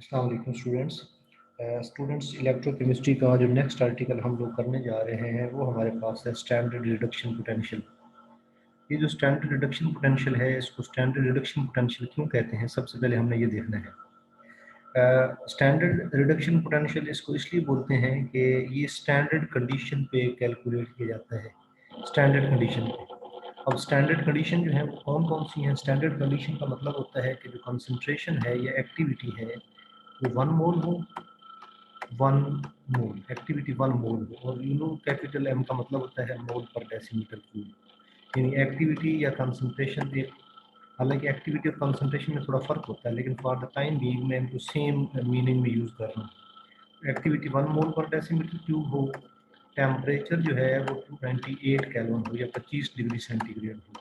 अस्सलाम वालेकुम students electrochemistry का जो नेक्स्ट आर्टिकल हम लोग करने जा रहे हैं वो हमारे पास है स्टैंडर्ड रिडक्शन पोटेंशियल। ये जो स्टैंडर्ड रिडक्शन पोटेंशियल है इसको स्टैंडर्ड रिडक्शन पोटेंशियल क्यों कहते हैं, सबसे पहले हमने ये देखना है। स्टैंडर्ड रिडक्शन पोटेंशियल इसको इसलिए बोलते हैं कि ये स्टैंडर्ड कंडीशन पे कैलकुलेट किया जाता है। स्टैंडर्ड कंडीशन पे, अब स्टैंडर्ड कंडीशन जो है वो कौन कौन सी हैं। स्टैंडर्ड कंडीशन का मतलब होता है कि जो कंसंट्रेशन है या एक्टिविटी है वो 1 मोल हो, 1 मोल एक्टिविटी 1 मोल हो, और यू नो कैपिटल एम का मतलब होता है मोल पर डेसीमीटर क्यूब। यानी एक्टिविटी या कंसंट्रेशन एक, हालांकि एक्टिविटी और कंसंट्रेशन में थोड़ा फर्क होता है लेकिन फॉर द टाइम बीइंग मैं इनको सेम मीनिंग में यूज़ कर रहा हूँ। एक्टिविटी 1 मोल पर डेसीमीटर क्यूब हो, टेम्परेचर जो है वो 298 केल्विन हो या 25 डिग्री सेंटीग्रेड हो,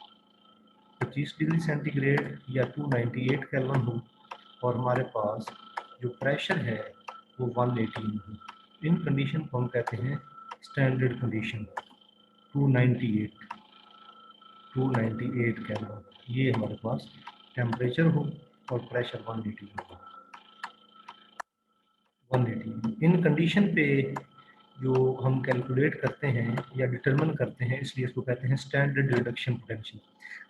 25 डिग्री सेंटीग्रेड या 298 केल्विन हो, और हमारे पास जो प्रेशर है वो 118 हो। इन कंडीशन को हम कहते हैं स्टैंडर्ड कंडीशन। 298 केल्विन ये हमारे पास टेम्परेचर हो और प्रेशर 180। इन कंडीशन पे जो हम कैलकुलेट करते हैं या डिटरमिन करते हैं, इसलिए इसको कहते हैं स्टैंडर्ड रिडक्शन पोटेंशियल।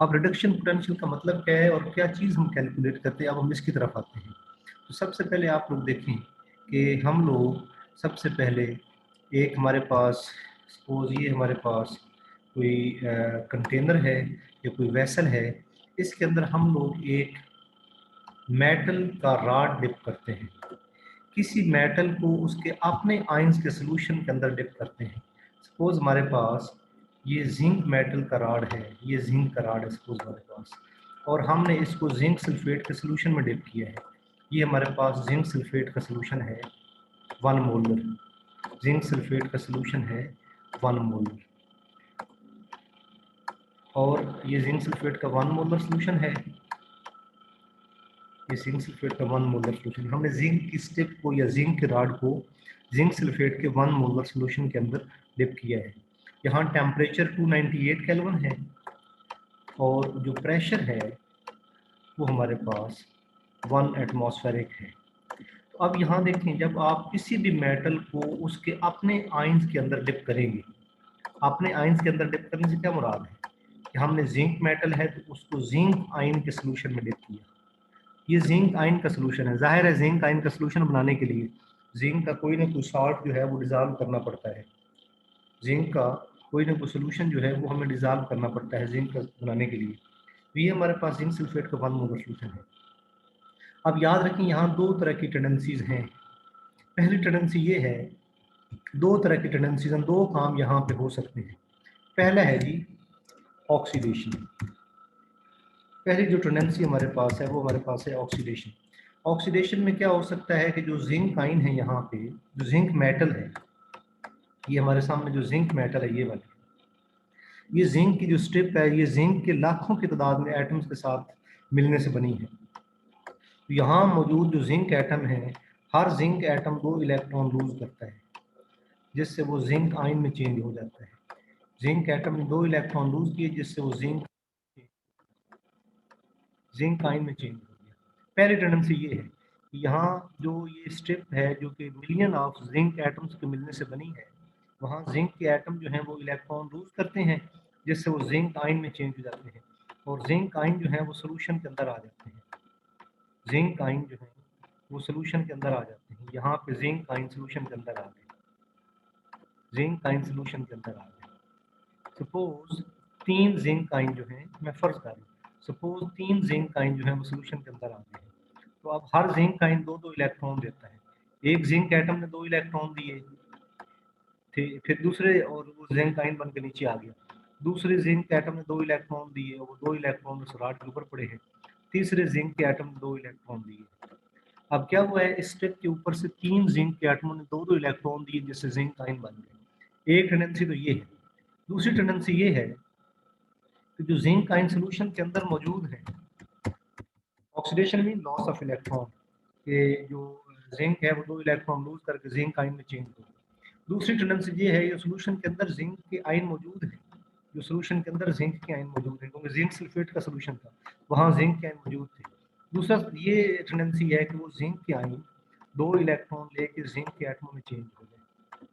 अब रिडक्शन पोटेंशियल का मतलब क्या है और क्या चीज़ हम कैलकुलेट करते हैं, अब हम इसकी तरफ आते हैं। तो सबसे पहले आप लोग देखें कि हम लोग सबसे पहले एक हमारे पास, सपोज ये हमारे पास कोई कंटेनर है या कोई वेसल है, इसके अंदर हम लोग एक मेटल का रॉड डिप करते हैं। किसी मेटल को उसके अपने आयंस के सोल्यूशन के अंदर डिप करते हैं। सपोज हमारे पास ये जिंक मेटल का रॉड है, ये जिंक का रॉड है सपोज हमारे पास, और हमने इसको जिंक सल्फेट के सोल्यूशन में डिप किया है। ये हमारे पास जिंक सल्फेट का सोल्यूशन है 1 मोलर, जिंक सल्फेट का सोल्यूशन है 1 मोलर, और ये जिंक सल्फेट का 1 मोलर सोल्यूशन है, ये जिंक सल्फेट का 1 मोलर सोल्यूशन। हमने जिंक की स्टिप को या जिंक के रॉड को जिंक सल्फेट के 1 मोलर सोल्यूशन के अंदर डिप किया है। यहाँ टेम्परेचर 298 केल्विन है और जो प्रेशर है वो हमारे पास 1 एटमॉस्फेरिक है। तो अब यहाँ देखें, जब आप किसी भी मेटल को उसके अपने आयंस के अंदर डिप करेंगे, अपने आयंस के अंदर डिप करने से क्या मुराद है कि हमने जिंक मेटल है तो उसको जिंक आयन के सोल्यूशन में डिप किया। ये जिंक आयन का सोल्यूशन है। जाहिर है जिंक आयन का सोल्यूशन बनाने के लिए जिंक का कोई ना कोई सॉल्ट जो है वो डिजॉल्व करना पड़ता है। जिंक का कोई ना कोई सोल्यूशन जो है वो हमें डिजॉल्व करना पड़ता है जिंक का बनाने के लिए। तो ये हमारे पास जिंक सल्फेट का 1 मोलर सोल्यूशन है। अब याद रखें यहाँ दो तरह की टेंडेंसीज हैं। पहली टेंडेंसी ये है, दो तरह की टेंडेंसीज हैं, दो काम यहाँ पे हो सकते हैं। पहला है जी ऑक्सीडेशन। पहली जो टेंडेंसी हमारे पास है वो हमारे पास है ऑक्सीडेशन। ऑक्सीडेशन में क्या हो सकता है कि जो जिंक आयन है यहाँ पे, जो जिंक मेटल है, ये हमारे सामने जो जिंक मेटल है ये वाली, ये जिंक की जो स्ट्रिप है ये जिंक के लाखों की तादाद में एटम्स के साथ मिलने से बनी है। तो यहाँ मौजूद जो जिंक एटम है, हर जिंक एटम 2 इलेक्ट्रॉन लूज करता है जिससे वो जिंक आयन में चेंज हो जाता है। जिंक एटम ने 2 इलेक्ट्रॉन लूज किए जिससे वो जिंक आयन में चेंज हो गया। पहली टेंडेंसी ये है कि यहाँ जो ये स्ट्रिप है जो कि मिलियन ऑफ जिंक एटम्स के मिलने से बनी है, वहाँ जिंक के एटम जो हैं वो इलेक्ट्रॉन लूज करते हैं जिससे वो जिंक आयन में चेंज हो जाते हैं, और जिंक आयन जो है वो सोल्यूशन के अंदर आ जाते हैं। जिंक आयन जो है वो सोल्यूशन के अंदर आ जाते हैं। यहाँ पे जिंक आयन सोल्यूशन के अंदर आ गए, जिंक आयन सोल्यूशन के अंदर आ गए। सपोज 3 जिंक आयन जो है, मैं फर्ज कर रहा हूँ, सपोज 3 जिंक आयन जो है वो सोल्यूशन के अंदर आ गए हैं। तो अब हर जिंक आयन 2-2 इलेक्ट्रॉन देता है। एक जिंक एटम ने 2 इलेक्ट्रॉन दिए थे, फिर दूसरे, और वो जिंक आयन बन के नीचे आ गया। दूसरे जिंक एटम ने 2 इलेक्ट्रॉन दिए, वो 2 इलेक्ट्रॉन उस रॉड के ऊपर पड़े हैं। तीसरे जिंक के एटम ने 2 इलेक्ट्रॉन दिए। अब क्या हुआ है, इस स्ट्रिप के ऊपर से 3 जिंक के एटमों ने 2-2 इलेक्ट्रॉन दिए जिससे जिंक आयन बन गए। एक टेंडेंसी तो ये है। दूसरी टेंडेंसी ये है कि जो जिंक आयन सोल्यूशन के अंदर मौजूद है, oxidation mean loss of electron, कि जो जिंक है वो 2 इलेक्ट्रॉन लूज करके जिंक आयन में चेंज हो गई। दूसरी टेंडेंसी ये है, ये सोल्यूशन के अंदर जिंक के आयन मौजूद है, जो सोल्यूशन के अंदर जिंक के आयन मौजूद है क्योंकि जिंक सल्फेट का सोल्यूशन था, वहाँ जिंक के आयन मौजूद थे। दूसरा ये टेंडेंसी है कि वो जिंक के आयन 2 इलेक्ट्रॉन लेके जिंक के एटमों में चेंज हो जाए,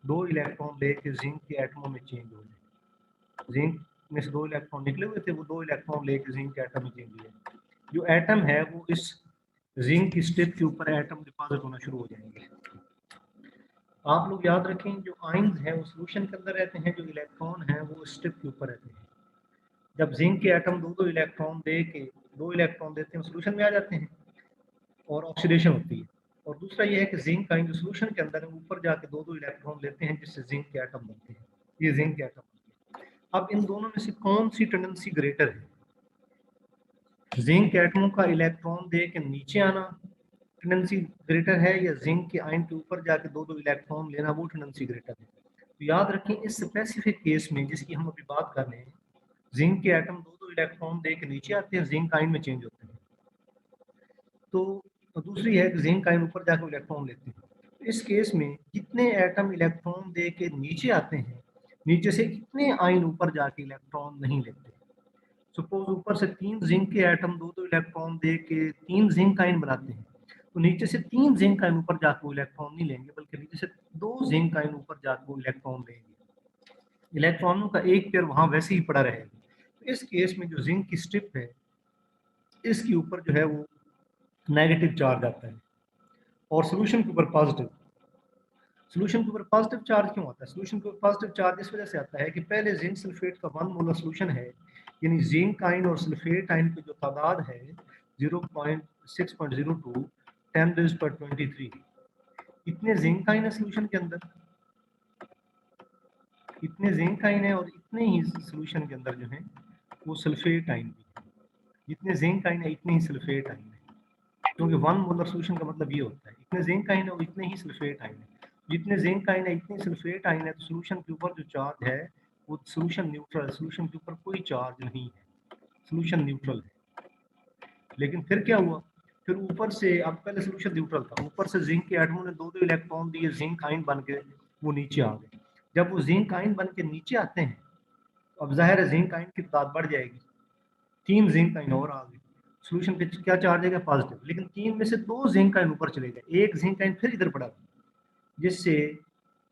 2 इलेक्ट्रॉन लेके जिंक के एटमों में चेंज हो जाए। जिंक में से 2 इलेक्ट्रॉन निकले हुए थे, वो 2 इलेक्ट्रॉन लेके जिंक के एटम में चेंज हुए। जो एटम है वो इस जिंक की स्ट्रिप के ऊपर एटम डिपॉजिट होना शुरू हो जाएंगे। आप लोग याद रखें, जो आयंस हैं वो सॉल्यूशन के अंदर रहते हैं, जो इलेक्ट्रॉन हैं वो स्ट्रिप के ऊपर रहते हैं। जब जिंक के एटम 2 इलेक्ट्रॉन दे के 2 इलेक्ट्रॉन देते हैं, सॉल्यूशन में आ जाते हैं और ऑक्सीडेशन होती है। और दूसरा ये है कि जिंक का जो सॉल्यूशन के अंदर है ऊपर जाके 2 इलेक्ट्रॉन लेते हैं, जिससे जिंक के एटम बनते हैं। ये जिंक के एटम बनते हैं। अब इन दोनों में से कौन सी टेंडेंसी ग्रेटर है? जिंक एटमों का इलेक्ट्रॉन दे के नीचे आना टेंडेंसी ग्रेटर है, या जिंक के आयन के ऊपर जाके 2 इलेक्ट्रॉन लेना वो टेंडेंसी ग्रेटर है? तो याद रखें, इस स्पेसिफिक केस में जिसकी हम अभी बात कर रहे हैं, जिंक के एटम 2 इलेक्ट्रॉन दे के नीचे आते हैं, जिंक आयन में चेंज होते हैं। तो दूसरी है कि जिंक आयन ऊपर जाकर इलेक्ट्रॉन लेते हैं। तो इस केस में जितने एटम इलेक्ट्रॉन दे के नीचे आते हैं, नीचे से कितने आयन ऊपर जाके इलेक्ट्रॉन नहीं लेते? सपोज ऊपर से 3 जिंक के एटम 2 इलेक्ट्रॉन दे के 3 जिंक आयन बनाते हैं, तो नीचे से 3 जिंक आयन ऊपर जाकर वो इलेक्ट्रॉन नहीं लेंगे, बल्कि नीचे से 2 जिंक आयन ऊपर जाकर वो इलेक्ट्रॉन लेंगे। इलेक्ट्रॉनों का एक पेयर वहां वैसे ही पड़ा रहेगा। तो इस केस में जो जिंक की स्ट्रिप है, इसके ऊपर जो है वो नेगेटिव चार्ज आता है और सोल्यूशन के ऊपर पॉजिटिव। सोल्यूशन के ऊपर पॉजिटिव चार्ज क्यों आता है? सोल्यूशन के ऊपर पॉजिटिव चार्ज इस वजह से आता है कि पहले जिंक सल्फेट का 1 मोलर सोल्यूशन है, यानी जिंक आयन और सल्फेट आयन की जो तादाद है 0.6.02 10⁻23। इतने जिंक आयन है सोल्यूशन के अंदर, इतने जिंक आयन है, और इतने ही सोल्यूशन के अंदर जो है वो सल्फेट आयन भी है। जितने जिंक आयन है इतने ही सल्फेट आयन है, क्योंकि 1 मोलर सोल्यूशन का मतलब ये होता है इतने जिंक आयन है और इतने ही सल्फेट आयन है। जितने जिंक आयन है इतने सल्फेट आयन है, तो सोल्यूशन के ऊपर जो चार्ज है वो सोल्यूशन न्यूट्रल, सोल्यूशन के ऊपर कोई चार्ज नहीं है, सोल्यूशन न्यूट्रल है। लेकिन फिर क्या हुआ? फिर ऊपर से, अब पहले सोल्यूशन न्यूट्रल था, ऊपर से जिंक के एटमों ने 2 इलेक्ट्रॉन दिए, जिंक आयन बन के वो नीचे आ गए। जब वो जिंक आयन बन के नीचे आते हैं, अब जाहिर है जिंक आयन की तादाद बढ़ जाएगी, 3 जिंक आयन और आ गए, सोल्यूशन पे क्या चार्ज है? पॉजिटिव। लेकिन 3 में से 2 जिंक आयन ऊपर चले गए, एक जिंक आयन फिर इधर पड़ा, जिससे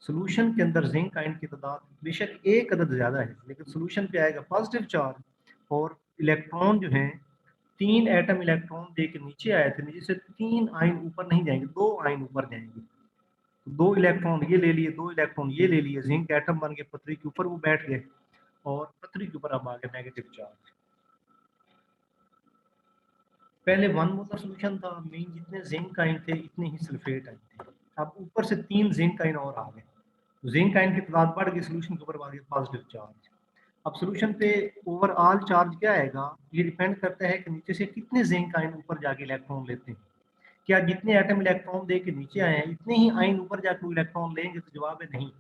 सोल्यूशन के अंदर जिंक आयन की तादाद बेशक एक अदद ज्यादा है, लेकिन सोल्यूशन पे आएगा पॉजिटिव चार्ज, और इलेक्ट्रॉन जो है 3 एटम इलेक्ट्रॉन दे के नीचे आए थे, नीचे से 3 आयन ऊपर नहीं जाएंगे, 2 आयन ऊपर जाएंगे। तो 2 इलेक्ट्रॉन ये ले लिए, 2 इलेक्ट्रॉन ये ले लिए, जिंक एटम बन के पथरी के ऊपर वो बैठ गए, और पथरी के ऊपर अब आ गया नेगेटिव चार्ज। पहले 1 मोलर सोल्यूशन था, मेन जितने जिंक आयन थे इतने ही सल्फेट आयन थे। अब ऊपर से 3 जिंक आयन और आ गए, तो जिंक आयन की तादाद बढ़ गई, सोल्यूशन के ऊपर आ गया पॉजिटिव चार्ज। अब सोल्यूशन पे ओवरऑल चार्ज क्या आएगा? ये डिपेंड करता है कि नीचे से कितने जिंक आयन ऊपर जाके इलेक्ट्रॉन लेते हैं। क्या जितने एटम इलेक्ट्रॉन दे के नीचे आए हैं इतने ही आयन ऊपर जाके इलेक्ट्रॉन लेंगे? तो जवाब है नहीं।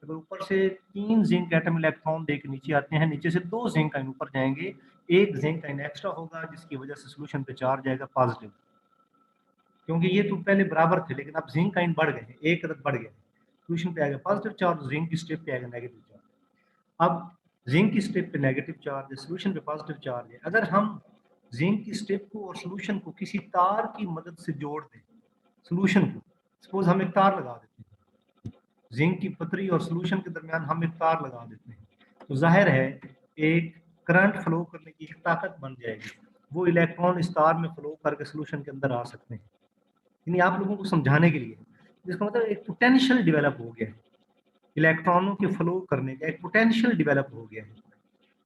अगर ऊपर से 3 जिंक एटम इलेक्ट्रॉन दे के नीचे आते हैं, नीचे से 2 जिंक आयन ऊपर जाएंगे, एक जिंक आयन एक्स्ट्रा होगा, जिसकी वजह से सोल्यूशन पे चार्ज आएगा पॉजिटिव, क्योंकि ये तो पहले बराबर थे, लेकिन अब जिंक आयन बढ़ गए, एक अदद बढ़ गया, सोल्यूशन पे आएगा पॉजिटिव चार्ज, जिंक की स्टेप पे आएगा नेगेटिव चार्ज। अब जिंक की स्टेप पे नेगेटिव चार्ज है, सोल्यूशन पे पॉजिटिव चार्ज है। अगर हम जिंक की स्टेप को और सोल्यूशन को किसी तार की मदद से जोड़ दें, सोल्यूशन को, सपोज हम एक तार लगा देते हैं, जिंक की पतरी और सोल्यूशन के दरमियान हम एक तार लगा देते हैं, तो जाहिर है एक करंट फ्लो करने की एक ताकत बन जाएगी, वो इलेक्ट्रॉन इस तार में फ्लो करके सोल्यूशन के अंदर आ सकते हैं। यानी आप लोगों को समझाने के लिए, जिसका मतलब एक पोटेंशियल डेवलप हो गया है, इलेक्ट्रॉनों के फ्लो करने का एक पोटेंशियल डेवलप हो गया है।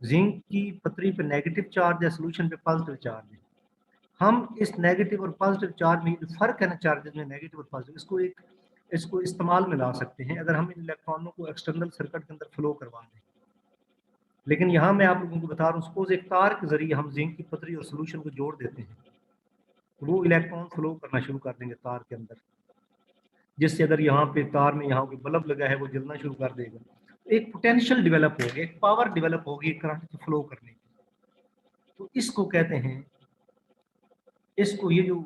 जिंक की पतरी पे नेगेटिव चार्ज है, सोल्यूशन पे पॉजिटिव चार्ज है। हम इस नेगेटिव और पॉजिटिव चार्ज में जो फर्क है ना, चार्जेस में नेगेटिव और पॉजिटिव, इसको इस्तेमाल में ला सकते हैं अगर हम इन इलेक्ट्रॉनों को एक्सटर्नल सर्किट के अंदर फ्लो करवा दें। लेकिन यहाँ मैं आप लोगों को बता रहा हूँ, सपोज एक तार के जरिए हम जिंक की पतरी और सोल्यूशन को जोड़ देते हैं, वो इलेक्ट्रॉन फ्लो करना शुरू कर देंगे तार के अंदर, जिससे अगर यहाँ पे तार में यहाँ पे बल्ब लगा है वो जलना शुरू कर देगा। एक पोटेंशियल डेवलप होगी, एक पावर डेवलप होगी करंट को फ्लो करने की। तो इसको कहते हैं, इसको ये जो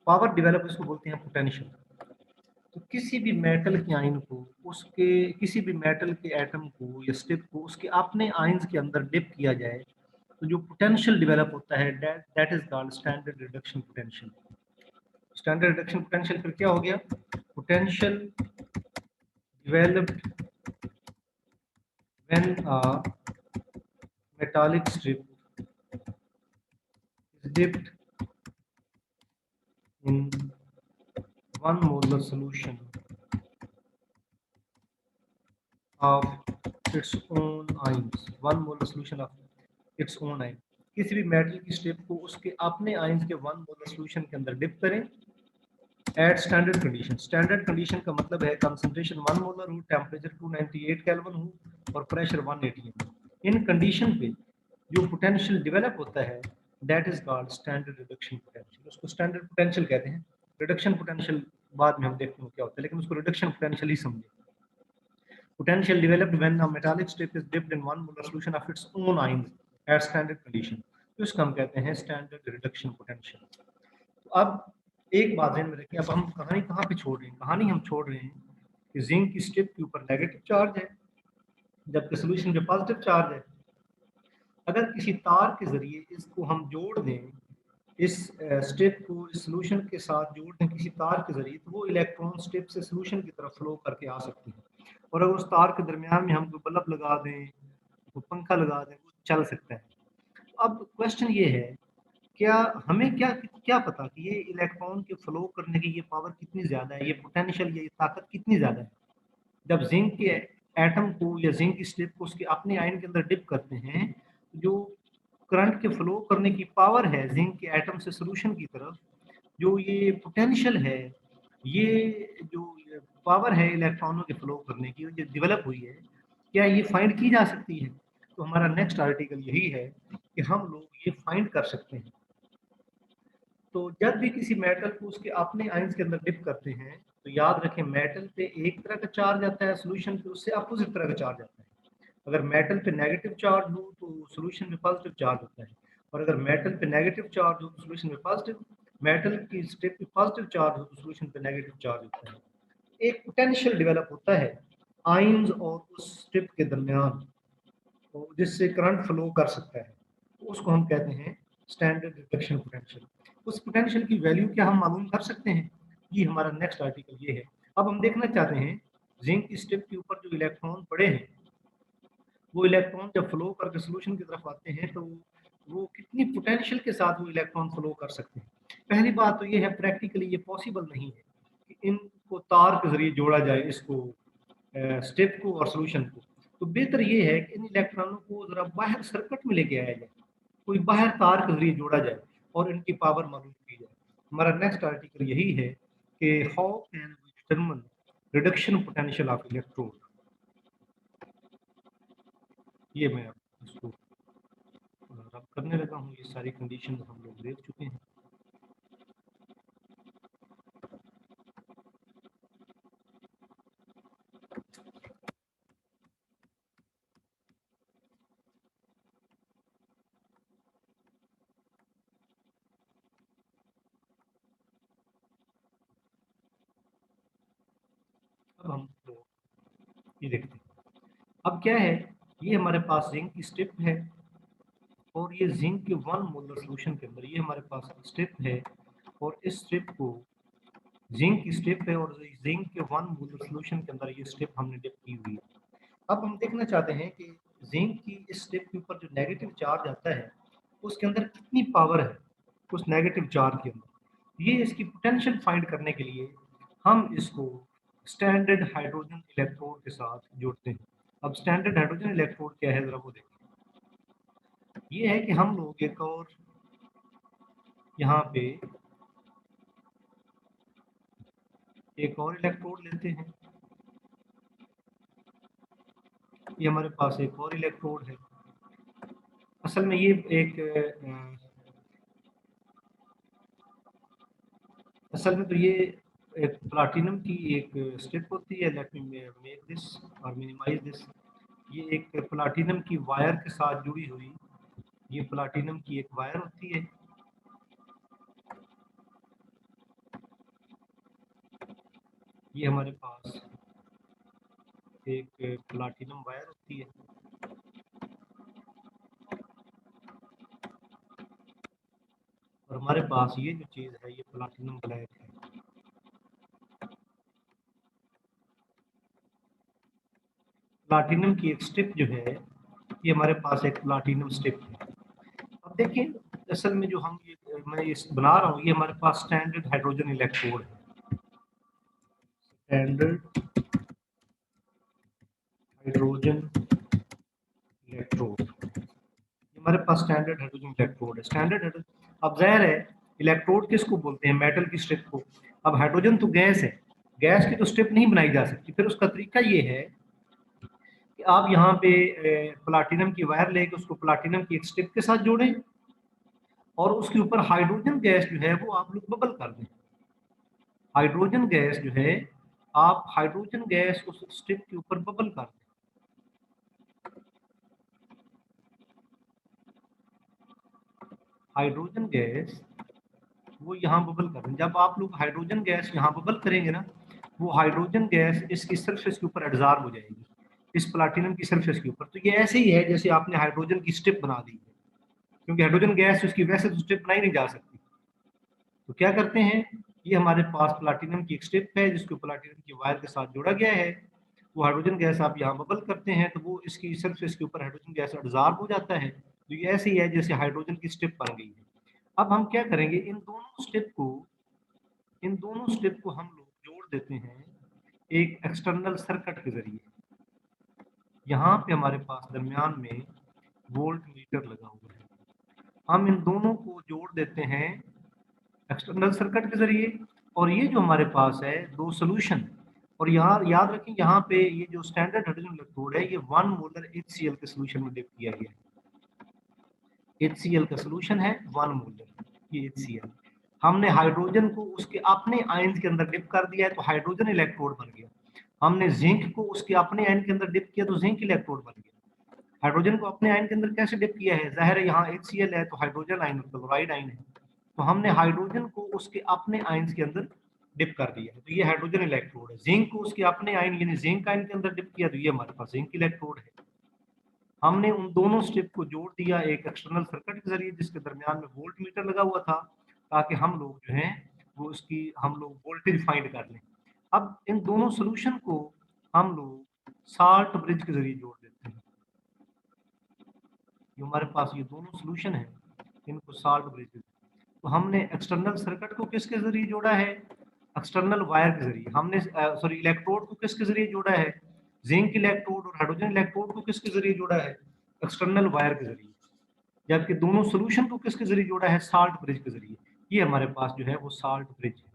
पावर डेवलप इसको बोलते हैं पोटेंशियल। तो किसी भी मेटल के आयन को, उसके किसी भी मेटल के एटम को या स्टिप को उसके अपने आयंस के अंदर डिप किया जाए, तो जो पोटेंशियल डेवलप होता है that is called standard reduction potential. Standard reduction potential फिर क्या हो गया, potential developed when a metallic strip is dipped in 1 molar solution of its own ions, 1 molar solution of its own ion। किसी भी metal की strip को उसके अपने आयंस के 1 मोलर सॉल्यूशन के अंदर डिप करें at standard condition. Standard condition का मतलब है कंसंट्रेशन 1 मोलर हो, टेम्परेचर 298 केल्विन हो और प्रेशर 180 हो। इन कंडीशन पे जो पोटेंशियल डेवलप होता है that is called standard reduction potential. उसको स्टैंडर्ड पोटेंशियल कहते हैं। रिडक्शन पोटेंशियल बाद में हम देखते हैं क्या होता है, लेकिन उसको रिडक्शन पोटेंशियल ही समझे। Potential developed when a metallic strip is dipped in 1 molar solution of its own ions at standard condition। तो इसको हम कहते हैं स्टैंडर्ड रिडक्शन पोटेंशियल। तो अब एक बात ध्यान में रखें, अब हम कहानी कहाँ पे छोड़ रहे हैं, कहानी हम छोड़ रहे हैं कि जिंक की स्ट्रिप के ऊपर नेगेटिव चार्ज है जबकि सोल्यूशन पे पॉजिटिव चार्ज है। अगर किसी तार के जरिए इसको हम जोड़ दें, इस स्ट्रिप को इस सोल्यूशन के साथ जोड़ दें किसी तार के जरिए, तो वो इलेक्ट्रॉन स्ट्रिप से सोल्यूशन की तरफ फ्लो करके आ सकती है। और अगर उस तार के दरमियान में हम कोई बल्ब लगा दें, कोई पंखा लगा दें, वो चल सकता है। अब क्वेश्चन ये है, क्या हमें क्या क्या पता कि ये इलेक्ट्रॉन के फ्लो करने की ये पावर कितनी ज़्यादा है, ये पोटेंशियल, ये ताकत कितनी ज़्यादा है। जब जिंक के एटम को या जिंक की स्ट्रिप को उसके अपने आयन के अंदर डिप करते हैं, जो करंट के फ्लो करने की पावर है जिंक के एटम से सोल्यूशन की तरफ, जो ये पोटेंशियल है, ये जो पावर है इलेक्ट्रॉनों के फ्लो करने की जो डेवलप हुई है, क्या ये फाइंड की जा सकती है। तो हमारा नेक्स्ट आर्टिकल यही है कि हम लोग ये फाइंड कर सकते हैं। तो जब भी किसी मेटल को उसके अपने आयंस के अंदर डिप करते हैं तो याद रखें मेटल पे एक तरह का चार्ज आता है, सोल्यूशन पे उससे अपोजिट तरह का चार्ज आता है। अगर मेटल पे नेगेटिव चार्ज हो तो सोल्यूशन में पॉजिटिव चार्ज होता है, और अगर मेटल पे नेगेटिव चार्ज हो तो सोल्यूशन में पॉजिटिव, मेटल की स्ट्रिप पे पॉजिटिव चार्ज हो तो सोल्यूशन पे नेगेटिव चार्ज होता है। एक पोटेंशियल डेवलप होता है आयंस और उस स्ट्रिप के दरमियान, तो जिससे करंट फ्लो कर सकता है, तो उसको हम कहते हैं स्टैंडर्ड रिडक्शन पोटेंशियल। उस पोटेंशियल की वैल्यू क्या हम मालूम कर सकते हैं, ये हमारा नेक्स्ट आर्टिकल ये है। अब हम देखना चाहते हैं जिंक स्ट्रिप के ऊपर जो इलेक्ट्रॉन पड़े हैं, वो इलेक्ट्रॉन जब फ्लो करके सोल्यूशन की तरफ आते हैं तो वो कितनी पोटेंशियल के साथ वो इलेक्ट्रॉन फ्लो कर सकते हैं। पहली बात तो ये है प्रैक्टिकली ये पॉसिबल नहीं है कि इनको तार के जरिए जोड़ा जाए, इसको स्टेप को और सोल्यूशन को। तो बेहतर ये है कि इन इलेक्ट्रॉनों को जरा बाहर सर्किट में लेके आया जाए, कोई बाहर तार के जरिए जोड़ा जाए और इनकी पावर मालूम की जाए। हमारा नेक्स्ट आर्टिकल यही है कि how can we determine reduction potential of electrode. ये मैं इसको रब करने लगा हूँ, ये सारी कंडीशन हम लोग देख चुके हैं। अब हम तो ये देखते हैं, अब क्या है, ये हमारे पास जिंक की स्ट्रिप है और ये जिंक के 1 मोलर सॉल्यूशन के अंदर ये हमारे पास स्ट्रिप है, और इस स्ट्रिप को जिंक की स्ट्रिप है और जिंक के 1 मोलर सॉल्यूशन के अंदर ये स्ट्रिप हमने डिप की हुई है। अब हम देखना चाहते हैं कि जिंक की इस स्ट्रिप के ऊपर जो नेगेटिव चार्ज आता है उसके अंदर कितनी पावर है उस नेगेटिव चार्ज के अंदर। ये इसकी पोटेंशियल फाइंड करने के लिए हम इसको स्टैंडर्ड हाइड्रोजन इलेक्ट्रोड के साथ जोड़ते हैं। अब स्टैंडर्ड हाइड्रोजन इलेक्ट्रोड क्या है, जरा वो देखें। ये है कि हम लोग एक और यहाँ पे एक और इलेक्ट्रोड लेते हैं, ये हमारे पास एक और इलेक्ट्रोड है। असल में ये एक असल में तो ये एक प्लाटिनम की एक स्ट्रिप होती है। लेट मी मेक दिस और मिनिमाइज दिस। ये एक प्लाटिनम की वायर के साथ जुड़ी हुई, ये प्लाटिनम की एक वायर होती है। ये हमारे पास एक प्लाटिनम वायर होती है, और हमारे पास ये जो चीज़ है ये प्लाटिनम ब्लैक है। प्लाटिनम की एक स्ट्रिप जो है, ये हमारे पास एक प्लाटिनम स्ट्रिप है। अब देखिए, असल में जो मैं ये बना रहा हूँ, ये हमारे पास स्टैंडर्ड हाइड्रोजन इलेक्ट्रोड है। स्टैंडर्ड हाइड्रोजन इलेक्ट्रोड, हमारे पास स्टैंडर्ड हाइड्रोजन इलेक्ट्रोड है। स्टैंडर्ड हाइड्रोजन, अब ज़ाहिर है इलेक्ट्रोड किसको बोलते हैं? मेटल की स्ट्रिप को। अब हाइड्रोजन तो गैस है, गैस की तो स्ट्रिप नहीं बनाई जा सकती। फिर उसका तरीका ये है कि आप यहाँ पे प्लाटिनम की वायर लेके उसको प्लाटिनम की एक स्ट्रिप के साथ जोड़ें और उसके ऊपर हाइड्रोजन गैस जो है वो आप लोग बबल कर दें। हाइड्रोजन गैस जो है, आप हाइड्रोजन गैस उस स्ट्रिप के ऊपर बबल कर दें। हाइड्रोजन गैस वो यहाँ बबल कर दें। जब आप लोग हाइड्रोजन गैस यहाँ बबल करेंगे ना, वो हाइड्रोजन गैस इसकी सरफेस के ऊपर एब्जॉर्ब हो जाएगी, इस प्लाटिनम की सरफेस के ऊपर। तो ये ऐसे ही है जैसे आपने हाइड्रोजन की स्ट्रिप बना दी है, क्योंकि हाइड्रोजन गैस उसकी वैसे तो स्ट्रिप बनाई नहीं जा सकती। तो क्या करते हैं, ये हमारे पास प्लाटिनम की एक स्ट्रिप है जिसको प्लाटिनम की वायर के साथ जोड़ा गया है। वो हाइड्रोजन गैस आप यहाँ बबल करते हैं तो वो इसकी सरफेस के ऊपर हाइड्रोजन गैस एब्जॉर्ब हो जाता है। तो ये ऐसे ही है जैसे हाइड्रोजन की स्ट्रिप बन गई है। अब हम क्या करेंगे, इन दोनों स्ट्रिप को हम लोग जोड़ देते हैं एक एक्सटर्नल सर्किट के जरिए। यहाँ पे हमारे पास दरमियान में वोल्ट मीटर लगा हुआ है। हम इन दोनों को जोड़ देते हैं एक्सटर्नल सर्किट के जरिए। और ये जो हमारे पास है दो सोल्यूशन, और यहाँ याद रखें, यहाँ पे ये जो स्टैंडर्ड हाइड्रोजन इलेक्ट्रोड है, ये 1 मोलर HCl के सोल्यूशन में डिप किया गया है। HCl का सोल्यूशन है 1 मोलर, ये HCl। हमने हाइड्रोजन को उसके अपने आयन के अंदर डिप कर दिया है तो हाइड्रोजन इलेक्ट्रोड बन गया। हमने जिंक को उसके अपने आयन के अंदर डिप किया तो जिंक इलेक्ट्रोड बन गया। हाइड्रोजन को अपने आयन के अंदर कैसे डिप किया है? जाहिर है यहाँ HCl है तो हाइड्रोजन आयन क्लोराइड आयन है, तो हमने हाइड्रोजन को उसके अपने आयन के अंदर डिप कर दिया है, तो ये हाइड्रोजन इलेक्ट्रोड है। जिंक को उसके अपने आयन यानी जिंक आयन के अंदर डिप किया तो ये हमारे पास जिंक इलेक्ट्रोड है। हमने उन दोनों स्ट्रिप को जोड़ दिया एक एक्सटर्नल सर्किट के जरिए जिसके दरमियान में वोल्ट मीटर लगा हुआ था, ताकि हम लोग जो है वो उसकी हम लोग वोल्टेज फाइंड कर लें। अब इन दोनों सोल्यूशन को हम लोग साल्ट ब्रिज के जरिए जोड़ देते हैं। जो हमारे पास ये दोनों सोल्यूशन है, इनको साल्ट ब्रिज। तो हमने एक्सटर्नल सर्किट को किसके जरिए जोड़ा है? एक्सटर्नल वायर के जरिए। हमने सॉरी इलेक्ट्रोड को किसके जरिए जोड़ा है? जिंक इलेक्ट्रोड और हाइड्रोजन इलेक्ट्रोड को किसके जरिए जोड़ा है? एक्सटर्नल वायर के जरिए। जबकि दोनों सोल्यूशन को किसके जरिए जोड़ा है? साल्ट ब्रिज के जरिए। ये हमारे पास जो है वो साल्ट ब्रिज है।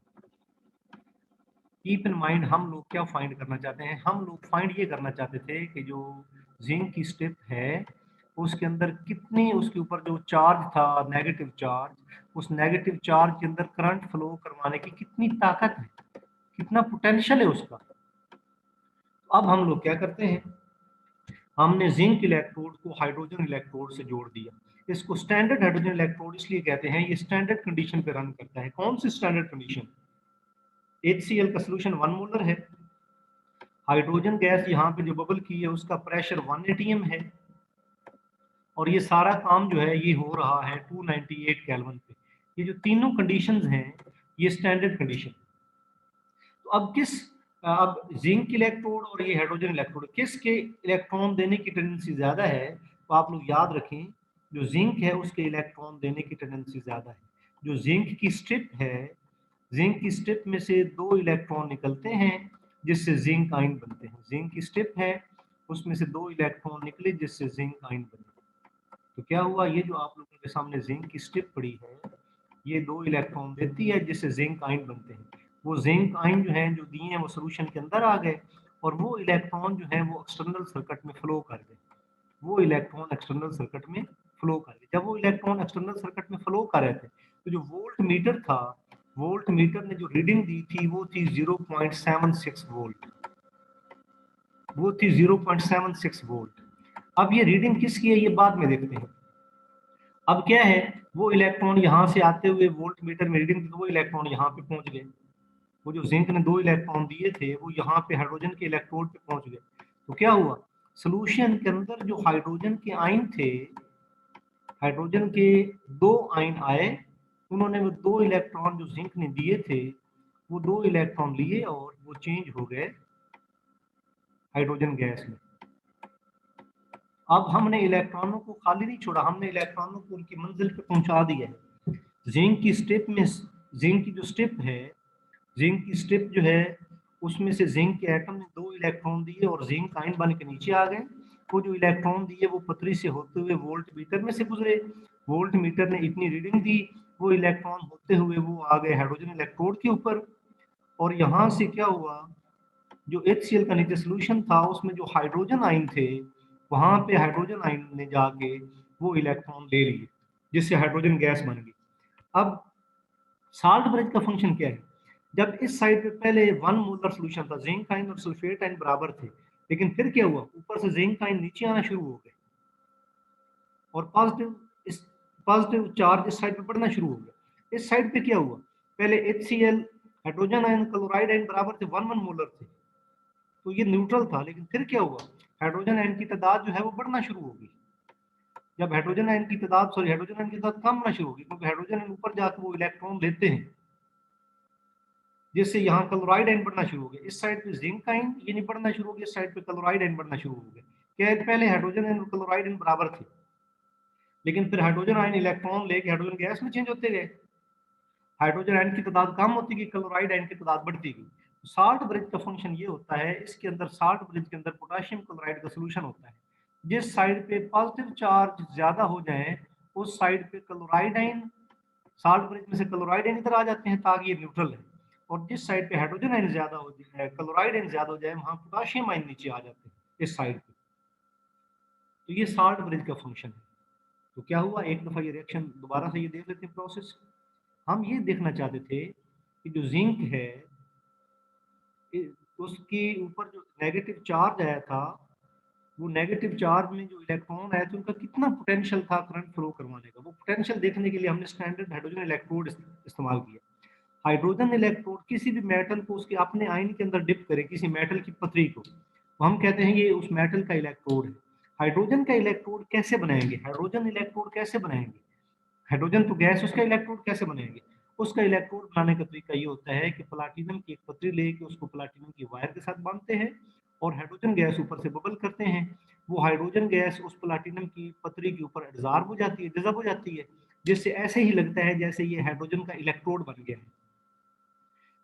कीप इन माइंड, हम लोग क्या फाइंड करना चाहते हैं? हम लोग फाइंड ये करना चाहते थे कि जो जिंक की स्ट्रिप है उसके अंदर कितनी, उसके ऊपर जो चार्ज था नेगेटिव चार्ज, उस नेगेटिव चार्ज के अंदर करंट फ्लो करवाने की कितनी ताकत है, कितना पोटेंशियल है उसका। अब हम लोग क्या करते हैं, हमने जिंक इलेक्ट्रोड को हाइड्रोजन इलेक्ट्रोड से जोड़ दिया। इसको स्टैंडर्ड हाइड्रोजन इलेक्ट्रोड इसलिए कहते हैं, ये स्टैंडर्ड कंडीशन पे रन करता है। कौन सी स्टैंडर्ड कंडीशन? HCl का सोल्यूशन 1 मोलर है, हाइड्रोजन गैस यहाँ पे जो बबल की है उसका प्रेशर 1 atm है, और ये सारा काम जो है ये हो रहा है 298 केल्विन पे। ये जो तीनों कंडीशंस हैं ये स्टैंडर्ड कंडीशन। तो अब जिंक इलेक्ट्रोड और ये हाइड्रोजन इलेक्ट्रोड किसके इलेक्ट्रॉन देने की टेंडेंसी ज्यादा है? तो आप लोग याद रखें, जो जिंक है उसके इलेक्ट्रॉन देने की टेंडेंसी ज्यादा है। जो जिंक की स्ट्रिप है, जिंक की स्ट्रिप में से 2 इलेक्ट्रॉन निकलते हैं जिससे जिंक आयन बनते हैं। जिंक की स्ट्रिप है उसमें से 2 इलेक्ट्रॉन निकले जिससे जिंक आयन बने। तो क्या हुआ, ये जो आप लोगों के सामने जिंक की स्ट्रिप पड़ी है ये 2 इलेक्ट्रॉन देती है जिससे जिंक आयन बनते हैं। वो जिंक आयन जो है जो दिए हैं वो सोल्यूशन के अंदर आ गए, और वो इलेक्ट्रॉन जो है वो एक्सटर्नल सर्किट में फ्लो कर गए। वो इलेक्ट्रॉन एक्सटर्नल सर्किट में फ्लो कर गए। जब वो इलेक्ट्रॉन एक्सटर्नल सर्किट में फ्लो कर रहे थे तो जो वोल्ट मीटर था, वोल्ट मीटर ने जो रीडिंग दी थी वो थी 0.76 वोल्ट। वो थी 0.76 वोल्ट। अब ये रीडिंग किसकी है ये बाद में देखते हैं। अब क्या है, वो इलेक्ट्रॉन यहाँ से आते हुए वोल्ट मीटर में रीडिंग, वो इलेक्ट्रॉन यहाँ पे पहुंच गए। वो जो जिंक ने 2 इलेक्ट्रॉन दिए थे वो यहाँ पे हाइड्रोजन के इलेक्ट्रोड पे पहुंच गए। तो क्या हुआ, सोल्यूशन के अंदर जो हाइड्रोजन के आयन थे, हाइड्रोजन के 2 आयन आए, उन्होंने वो 2 इलेक्ट्रॉन जो जिंक ने दिए थे वो 2 इलेक्ट्रॉन लिए और वो चेंज हो गए हाइड्रोजन गैस में। अब हमने इलेक्ट्रॉनों को खाली नहीं छोड़ा, हमने इलेक्ट्रॉनों को उनकी मंजिल पे पहुंचा दिया है। जिंक की स्ट्रिप में, जिंक की जो स्ट्रिप है, जिंक की स्ट्रिप जो है उसमें से जिंक के एटम ने 2 इलेक्ट्रॉन दिए और जिंक आयन बन के नीचे आ गए। वो जो इलेक्ट्रॉन दिए वो पतरी से होते हुए वोल्ट मीटर में से गुजरे, वोल्ट मीटर ने इतनी रीडिंग दी, वो इलेक्ट्रॉन होते हुए वो आ गए हाइड्रोजन इलेक्ट्रोड के ऊपर। और यहाँ से क्या हुआ, जो HCl का नीचे सोल्यूशन था उसमें जो हाइड्रोजन आयन थे, वहां पे हाइड्रोजन आयन ने जाके वो इलेक्ट्रॉन ले लिए, जिससे हाइड्रोजन गैस बन गई। अब साल्ट ब्रिज का फंक्शन क्या है, जब इस साइड पे पहले 1 मोलर सोल्यूशन था, जिंक आयन और सल्फेट आयन बराबर थे, लेकिन फिर क्या हुआ, ऊपर से जिंक आयन नीचे आना शुरू हो गए और पॉजिटिव चार्ज इस साइड पे बढ़ना शुरू हो गया। इस साइड पे क्या हुआ, पहले HCl hydrogen ion chloride ion बराबर थे, 1 मोलर थे, तो ये न्यूट्रल था। लेकिन फिर क्या हुआ, हाइड्रोजन आयन की तादाद जो है वो बढ़ना शुरू हो गई। जब हाइड्रोजन आयन की तादाद हाइड्रोजन आयन की तादाद कम होना शुरू होगी, क्योंकि हाइड्रोजन आयन ऊपर जाकर वो इलेक्ट्रॉन लेते हैं, जिससे यहाँ क्लोराइड आयन बढ़ना शुरू हो गया। इस साइड पे जिंक आयन ये नहीं बढ़ना शुरू हो गया, इस साइड पे क्लोराइड आयन बढ़ना शुरू हो गया। क्या है, पहले हाइड्रोजन आयन और क्लोराइड आयन बराबर थे, लेकिन फिर हाइड्रोजन आयन इलेक्ट्रॉन लेके हाइड्रोजन गैस में चेंज होते गए, हाइड्रोजन आयन की तादाद कम होती गई, क्लोराइड आयन की तादाद बढ़ती गई। साल्ट ब्रिज का फंक्शन ये होता है, इसके अंदर साल्ट ब्रिज के अंदर पोटेशियम क्लोराइड का सोल्यूशन होता है। जिस साइड पे पॉजिटिव चार्ज ज्यादा हो जाए उस साइड पे क्लोराइड आयन, साल्ट ब्रिज में से क्लोराइड आयन इधर आ जाते हैं ताकि ये न्यूट्रल है, और जिस साइड पे हाइड्रोजन आयन ज्यादा हो जाए, क्लोराइड आयन ज्यादा हो जाए, वहां पोटेशियम आयन नीचे आ जाते हैं इस साइड पे। तो ये साल्ट ब्रिज का फंक्शन है। तो क्या हुआ, एक दफा ये रिएक्शन दोबारा से ये देख लेते हैं प्रोसेस। हम ये देखना चाहते थे कि जो जिंक है उसके ऊपर जो नेगेटिव चार्ज आया था, वो नेगेटिव चार्ज में जो इलेक्ट्रॉन आए थे उनका कितना पोटेंशियल था करंट फ्लो करवाने का। वो पोटेंशियल देखने के लिए हमने स्टैंडर्ड हाइड्रोजन इलेक्ट्रोड इस्तेमाल किया। हाइड्रोजन इलेक्ट्रोड किसी भी मेटल को उसके अपने आयन के अंदर डिप करे, किसी मेटल की पतरी को, तो हम कहते हैं ये उस मेटल का इलेक्ट्रोड है। हाइड्रोजन का इलेक्ट्रोड कैसे बनाएंगे, हाइड्रोजन इलेक्ट्रोड कैसे बनाएंगे, हाइड्रोजन तो गैस, उसका इलेक्ट्रोड कैसे बनाएंगे। उसका इलेक्ट्रोड बनाने का तरीका ये होता है कि प्लाटिनम की एक पतरी लेके उसको प्लाटिनम की वायर के साथ बांधते हैं और हाइड्रोजन गैस ऊपर से बबल करते हैं। वो हाइड्रोजन गैस उस प्लाटिनम की पतरी के ऊपर एब्जॉर्ब हो जाती है, जज़ब हो जाती है, जिससे ऐसे ही लगता है जैसे ये हाइड्रोजन का इलेक्ट्रोड बन गया है।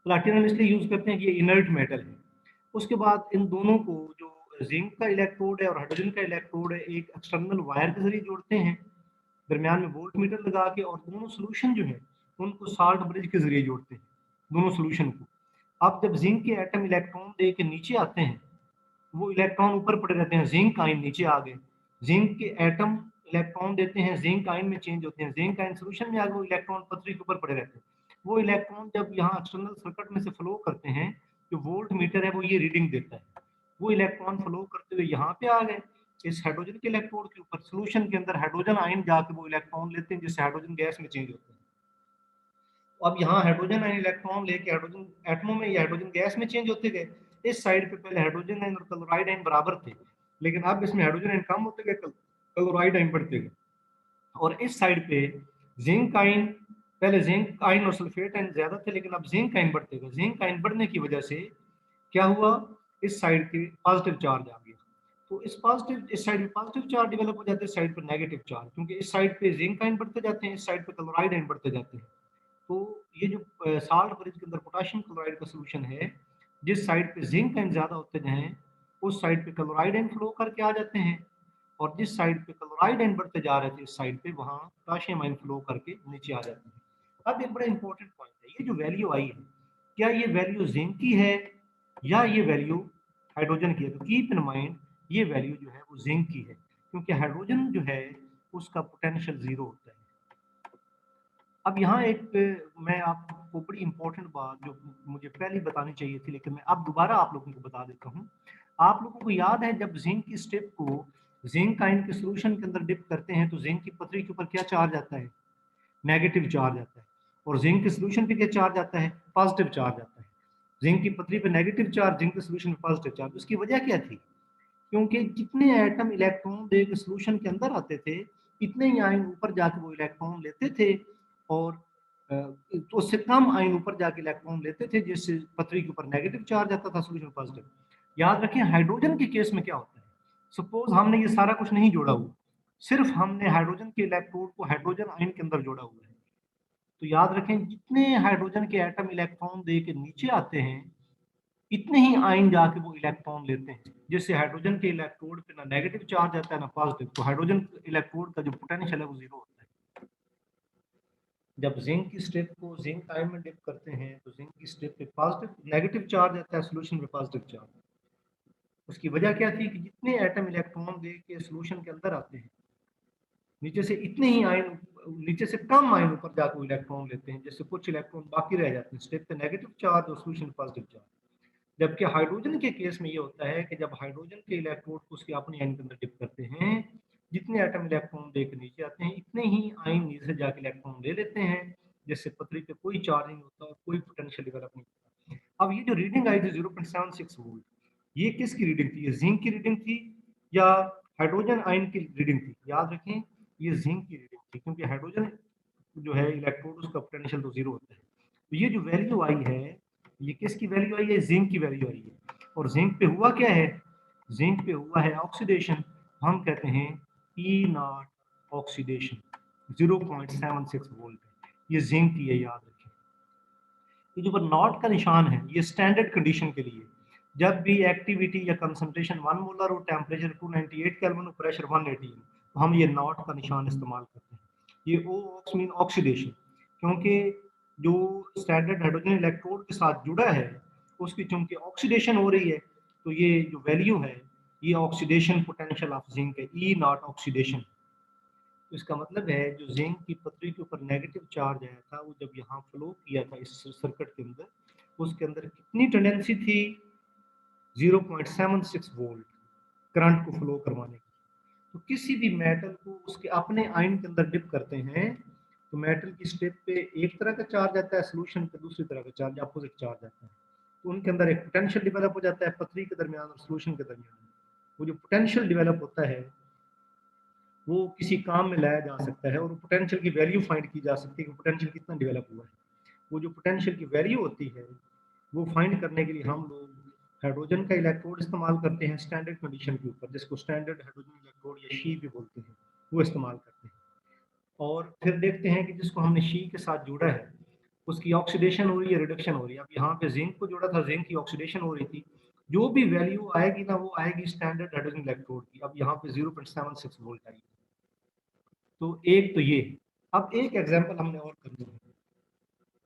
प्लाटिनम इसलिए यूज करते हैं कि ये इनर्ट मेटल है। उसके बाद इन दोनों को, जो जिंक का इलेक्ट्रोड है और हाइड्रोजन का इलेक्ट्रोड है, एक एक्सटर्नल वायर के जरिए जोड़ते हैं दरमियान में वोल्ट मीटर लगा के, और दोनों सोल्यूशन जो है उनको साल्ट ब्रिज के जरिए जोड़ते हैं दोनों सोल्यूशन को। अब जब जिंक के एटम इलेक्ट्रॉन दे के नीचे आते हैं, वो इलेक्ट्रॉन ऊपर पड़े रहते हैं, जिंक आयन नीचे आ गए, जिंक के एटम इलेक्ट्रॉन देते हैं, जिंक आयन में चेंज होते हैं, जिंक आयन सोल्यूशन में आ गए, वो इलेक्ट्रॉन पतरी के ऊपर पड़े रहते हैं। वो इलेक्ट्रॉन जब यहाँ एक्सटर्नल सर्किट में से फ्लो करते हैं, जो वोल्ट मीटर है वो ये रीडिंग देता है। वो इलेक्ट्रॉन फ्लो करते हुए यहाँ पे आ गए इस हाइड्रोजन के इलेक्ट्रोड के ऊपर, सोल्यूशन के अंदर हाइड्रोजन आयन जाके वो इलेक्ट्रॉन लेते हैं, जिससे हाइड्रोजन गैस में चेंज होते हैं। अब यहाँ हाइड्रोजन आयन इलेक्ट्रॉन लेके हाइड्रोजन एटमों में या हाइड्रोजन गैस में चेंज होते गए। इस साइड पे पहले हाइड्रोजन आयन और क्लोराइड आयन बराबर थे, लेकिन अब इसमें हाइड्रोजन आयन कम होते गए, क्लोराइड आयन बढ़ते गए। और इस साइड पे जिंक आयन, पहले जिंक आयन और सल्फेट आयन ज्यादा थे, लेकिन अब जिंक आयन बढ़ते गए। जिंक आयन बढ़ने की वजह से क्या हुआ, इस साइड के पॉजिटिव चार्ज आ गया। तो इस साइड में पॉजिटिव चार्ज डेवलप हो जाते हैं, इस साइड पर नेगेटिव चार्ज, क्योंकि इस साइड पे जिंक आयन बढ़ते जाते हैं, इस साइड पे क्लोराइड आयन बढ़ते जाते हैं। तो ये जो साल्ट ब्रिज के अंदर पोटेशियम क्लोराइड का सोल्यूशन है, जिस साइड पे जिंक आयन ज्यादा होते जाएं उस साइड पे क्लोराइड आयन फ्लो करके आ जाते हैं, और जिस साइड पे क्लोराइड आयन बढ़ते जा रहे थे इस साइड पे, वहां पोटेशियम आयन फ्लो करके नीचे आ जाते हैं। अब एक बड़ा इंपॉर्टेंट पॉइंट है, ये जो वैल्यू आई है, क्या ये वैल्यू जिंक की है या ये वैल्यू हाइड्रोजन की है। तो कीप इन माइंड ये वैल्यू जो है वो जिंक की है, क्योंकि हाइड्रोजन जो है उसका पोटेंशियल जीरो होता है। अब यहाँ एक मैं आपको बड़ी इंपॉर्टेंट बात जो मुझे पहले बतानी चाहिए थी, लेकिन मैं अब दोबारा आप लोगों को बता देता हूँ। आप लोगों को याद है जब जिंक की स्ट्रिप को जिंक आयन के सोल्यूशन के अंदर डिप करते हैं तो जिंक की पतरी के ऊपर क्या चार्ज आता है, नेगेटिव चार्ज आता है, और जिंक के सोल्यूशन पे क्या चार्ज आता है, पॉजिटिव चार्ज आता है। जिंक की पतरी पे नेगेटिव चार्ज, जिंक के सोल्यूशन में पॉजिटिव चार्ज। उसकी वजह क्या थी, क्योंकि जितने एटम इलेक्ट्रॉन दे के सोल्यूशन के अंदर आते थे, इतने ही आयन ऊपर जाके वो इलेक्ट्रॉन लेते थे, और तो उससे कम आयन ऊपर जाके इलेक्ट्रॉन लेते थे, जिससे पतरी के ऊपर नेगेटिव चार्ज आता था, सोल्यूशन पॉजिटिव। याद रखें हाइड्रोजन के केस में क्या होता है, सपोज हमने ये सारा कुछ नहीं जोड़ा हुआ, सिर्फ हमने हाइड्रोजन के इलेक्ट्रोड को हाइड्रोजन आयन के अंदर जोड़ा हुआ है, तो याद रखें जितने हाइड्रोजन के एटम इलेक्ट्रॉन दे के नीचे आते हैं, इतने ही आयन जाके वो इलेक्ट्रॉन लेते हैं। जैसे हाइड्रोजन के इलेक्ट्रोड पे ना नेगेटिव चार्ज आता है ना पॉजिटिव, तो हाइड्रोजन इलेक्ट्रोड का जो पोटेंशियल है वो जीरो होता है। जब जिंक की स्टेट को जिंक आयन में डिप करते हैं तो जिंक की स्टेट पे पॉजिटिव नेगेटिव चार्ज आता है, सोल्यूशन पे पॉजिटिव चार्ज। उसकी वजह क्या थी कि जितने एटम इलेक्ट्रॉन दे के सोल्यूशन के अंदर आते हैं, नीचे से इतने ही आयन, नीचे से कम आयन ऊपर जाकर इलेक्ट्रॉन लेते हैं, जैसे कुछ इलेक्ट्रॉन बाकी रह जाते हैं, स्टेट पे नेगेटिव चार्ज और सोल्यूशन पॉजिटिव चार्ज। जबकि हाइड्रोजन के केस में ये होता है कि जब हाइड्रोजन के इलेक्ट्रोड को उसके अपने आयन के अंदर डिप करते हैं, जितने एटम इलेक्ट्रॉन दे के नीचे आते हैं, इतने ही आयन नीचे से जाके इलेक्ट्रॉन ले लेते हैं, जिससे पथरी पे कोई चार्ज नहीं होता और कोई पोटेंशियल डेवलप नहीं होता। अब ये जो रीडिंग आई थी 0.76 वोल्ट, ये किसकी रीडिंग थी? ये जिंक की रीडिंग थी या हाइड्रोजन आयन की रीडिंग थी? याद रखें ये जिंक की रीडिंग थी, क्योंकि हाइड्रोजन जो है इलेक्ट्रोड उसका पोटेंशियल तो जीरो होता है। तो ये जो वैल्यू आई है, ये किसकी वैल्यू आई है? जिंक की वैल्यू आई है। और जिंक पे हुआ क्या है? जिंक पे हुआ है ऑक्सीडेशन, हम कहते हैं ई नॉट ऑक्सीडेशन, 0.76 वोल्ट। ये जिंक की है, याद रखें। ये जो नॉट का निशान है ये स्टैंडर्ड कंडीशन के लिए, जब भी एक्टिविटी या कंसंट्रेशन 1 मोलर और टेम्परेचर 298 केल्विन और प्रेशर 180 है, तो हम ये नॉट का निशान इस्तेमाल करते हैं। ये ओ ऑक्स मीन ऑक्सीडेशन, क्योंकि जो स्टैंडर्ड हाइड्रोजन इलेक्ट्रोड के साथ जुड़ा है उसकी चूंकि ऑक्सीडेशन हो रही है, तो ये जो वैल्यू है ये ऑक्सीडेशन पोटेंशियल ऑफ जिंक है, ई नॉट ऑक्सीडेशन। तो इसका मतलब है जो जिंक की पतरी के ऊपर नेगेटिव चार्ज आया था, वो जब यहाँ फ्लो किया था इस सर्किट के अंदर, उसके अंदर कितनी टेंडेंसी थी? 0.76 वोल्ट करंट को फ्लो करवाने की। तो किसी भी मेटल को उसके अपने आयन के अंदर डिप करते हैं तो मेटल की स्टेप पे एक तरह का चार्ज आता है, सोल्यूशन पे दूसरी तरह का चार्ज, अपोजिट चार्ज आता है। तो उनके अंदर एक पोटेंशियल डेवलप हो जाता है पतरी के दरमियान और सोल्यूशन के दरमियान। वो जो पोटेंशियल डेवलप होता है वो किसी काम में लाया जा सकता है और पोटेंशियल की वैल्यू फाइंड की जा सकती है कि पोटेंशियल कितना डेवलप हुआ है। वो जो पोटेंशियल की वैल्यू होती है वो फाइंड करने के लिए हम लोग हाइड्रोजन का इलेक्ट्रोड इस्तेमाल करते हैं स्टैंडर्ड कंडीशन के ऊपर, जिसको स्टैंडर्ड हाइड्रोजन इलेक्ट्रोड या शी भी बोलते हैं, वो इस्तेमाल करते हैं। और फिर देखते हैं कि जिसको हमने शी के साथ जोड़ा है उसकी ऑक्सीडेशन हो रही है, रिडक्शन हो रही है। अब यहाँ पे जिंक को जोड़ा था, जिंक की ऑक्सीडेशन हो रही थी, जो भी वैल्यू आएगी ना वो आएगी स्टैंडर्ड हाइड्रोजन इलेक्ट्रोड की। अब यहाँ पे 0.76 वोल्ट आई। तो एक तो ये। अब एक एग्जांपल हमने और करनी है,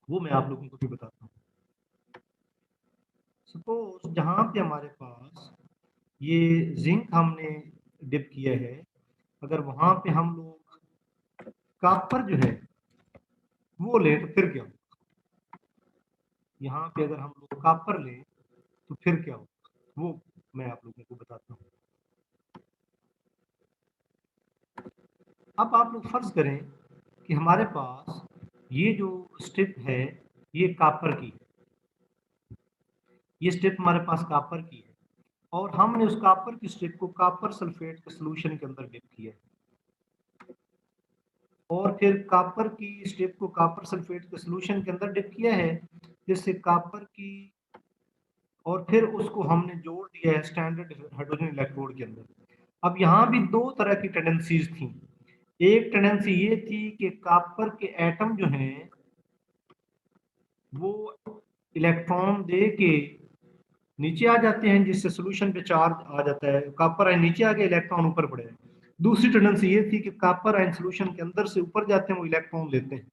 वो मैं आप लोगों को भी बताता हूँ। सपोज जहाँ पे हमारे पास ये जिंक हमने डिप किया है, अगर वहां पे हम लोग कॉपर जो है वो ले तो फिर क्या होगा? यहाँ पे अगर हम लोग कॉपर ले तो फिर क्या होगा, वो मैं आप लोगों को बताता हूँ। अब आप लोग फर्ज करें कि हमारे पास ये जो स्ट्रिप है ये कॉपर की है, ये स्ट्रिप हमारे पास कॉपर की है और हमने उस कॉपर की स्ट्रिप को कॉपर सल्फेट के सॉल्यूशन के अंदर डिप किया है, और फिर कॉपर की स्ट्रिप को कॉपर सल्फेट के सॉल्यूशन के अंदर डिप किया है, जिससे कॉपर की, और फिर उसको हमने जोड़ दिया है स्टैंडर्ड हाइड्रोजन इलेक्ट्रोड के अंदर। अब यहाँ भी दो तरह की टेंडेंसीज थी। एक टेंडेंसी ये थी कि कॉपर के एटम जो हैं वो इलेक्ट्रॉन दे के नीचे आ जाते हैं, जिससे सोल्यूशन पे चार्ज आ जाता है, कॉपर आयन नीचे आ गए, इलेक्ट्रॉन ऊपर पड़े हैं। दूसरी टेंडेंसी ये थी कि कॉपर आयन सोल्यूशन के अंदर से ऊपर जाते हैं, वो इलेक्ट्रॉन लेते हैं,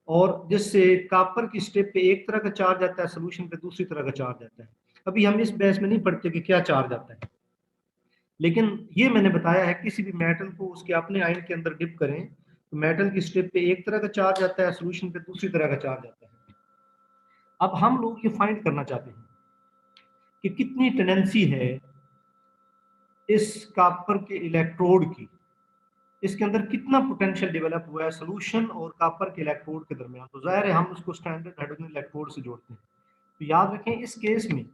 और जिससे कॉपर की स्टेप पे एक तरह का चार्ज आता है, सोल्यूशन पे दूसरी तरह का चार्ज आता है। अभी हम इस बहस में नहीं पढ़ते कि क्या चार्ज आता है, लेकिन ये मैंने बताया है किसी भी मेटल को उसके अपने आयन के अंदर डिप करें तो मेटल की स्टेप पे एक तरह का चार्ज आता है, सोल्यूशन पे दूसरी तरह का चार्ज आता है। अब हम लोग ये फाइंड करना चाहते हैं कि कितनी टेंडेंसी है इस कॉपर के इलेक्ट्रोड की, इसके अंदर कितना पोटेंशियल डेवलप हुआ है सोल्यूशन और कॉपर के इलेक्ट्रोड के दरमियान। तो जाहिर है हम उसको स्टैंडर्ड हाइड्रोजन इलेक्ट्रोड से जोड़ते हैं। तो याद रखें इस केस में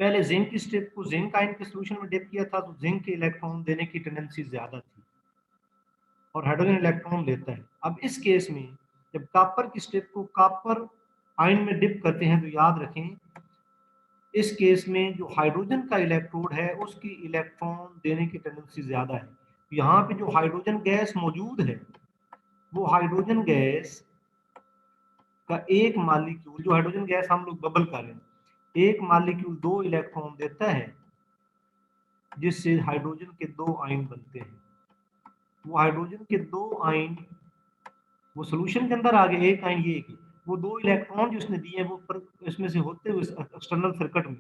पहले जिंक की स्ट्रिप को जिंक आयन के सोल्यूशन में डिप किया था तो जिंक के इलेक्ट्रॉन देने की टेंडेंसी ज्यादा थी और हाइड्रोजन इलेक्ट्रॉन लेता है। अब इस केस में जब कॉपर की स्ट्रिप को कॉपर आयन में डिप करते हैं तो याद रखें इस केस में जो हाइड्रोजन का इलेक्ट्रोड है उसकी इलेक्ट्रॉन देने की टेंडेंसी ज्यादा है। यहाँ पे जो हाइड्रोजन गैस मौजूद है वो हाइड्रोजन गैस का एक मालिक्यूल, जो हाइड्रोजन गैस हम लोग बबल कर रहे हैं, एक मालिक्यूल 2 इलेक्ट्रॉन देता है, जिससे हाइड्रोजन के 2 आयन बनते हैं। वो हाइड्रोजन के 2 आयन वो सोल्यूशन के अंदर आ गए, एक आयन ये कि वो 2 इलेक्ट्रॉन जो उसने दिए वो पर इसमें से होते हुए एक्सटर्नल सर्किट में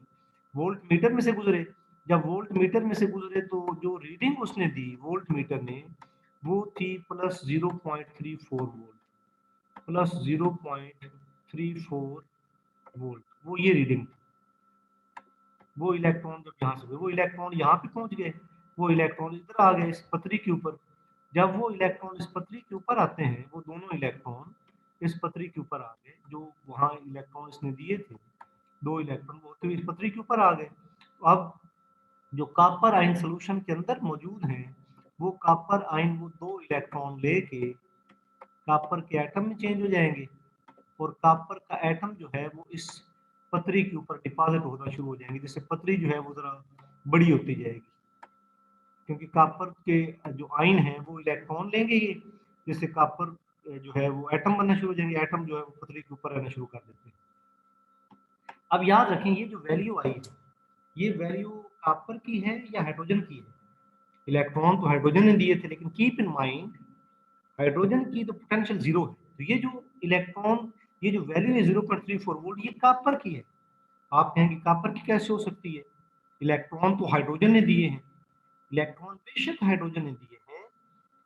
वोल्ट मीटर में से गुजरे। जब वोल्ट मीटर में से गुजरे तो जो रीडिंग उसने दी वोल्ट मीटर ने वो थी प्लस 0.34 वोल्ट, प्लस 0.34 वोल्ट, वो ये रीडिंग थी। वो इलेक्ट्रॉन जब यहाँ से हुए वो इलेक्ट्रॉन यहाँ पे पहुंच गए, वो इलेक्ट्रॉन इधर आ गए इस पतरी के ऊपर। जब वो इलेक्ट्रॉन इस पतरी के ऊपर आते हैं, वो दोनों इलेक्ट्रॉन इस पतरी के ऊपर आ गए, जो वहां इलेक्ट्रॉन इसने दिए थे 2 इलेक्ट्रॉन वो होते हुए इस पतरी के ऊपर आ गए। अब जो कॉपर आयन सोल्यूशन के अंदर मौजूद हैं, वो कॉपर आयन वो 2 इलेक्ट्रॉन लेके कॉपर के एटम में चेंज हो जाएंगे, और कॉपर का एटम जो है वो इस पतरी के ऊपर डिपॉजिट होना शुरू हो जाएंगे, जिससे पतरी जो है वो जरा बड़ी होती जाएगी, क्योंकि कॉपर के जो आयन है वो इलेक्ट्रॉन लेंगे ये, जिससे कॉपर जो है वो एटम बनना शुरू हो जाएंगे, एटम जो है वो पतरी के ऊपर रहना शुरू कर देते हैं। अब याद रखें ये जो वैल्यू आई है, ये वैल्यू कॉपर की है या हाइड्रोजन की है? इलेक्ट्रॉन तो हाइड्रोजन ने दिए थे, लेकिन कीप इन माइंड हाइड्रोजन की तो पोटेंशियल 0 है, तो ये जो इलेक्ट्रॉन, ये जो वैल्यू है 0.34 वोल्ट, ये कॉपर की है। आप कहेंगे कॉपर की कैसे हो सकती है? इलेक्ट्रॉन तो हाइड्रोजन ने दिए हैं, इलेक्ट्रॉन बेशक हाइड्रोजन ने दिए हैं,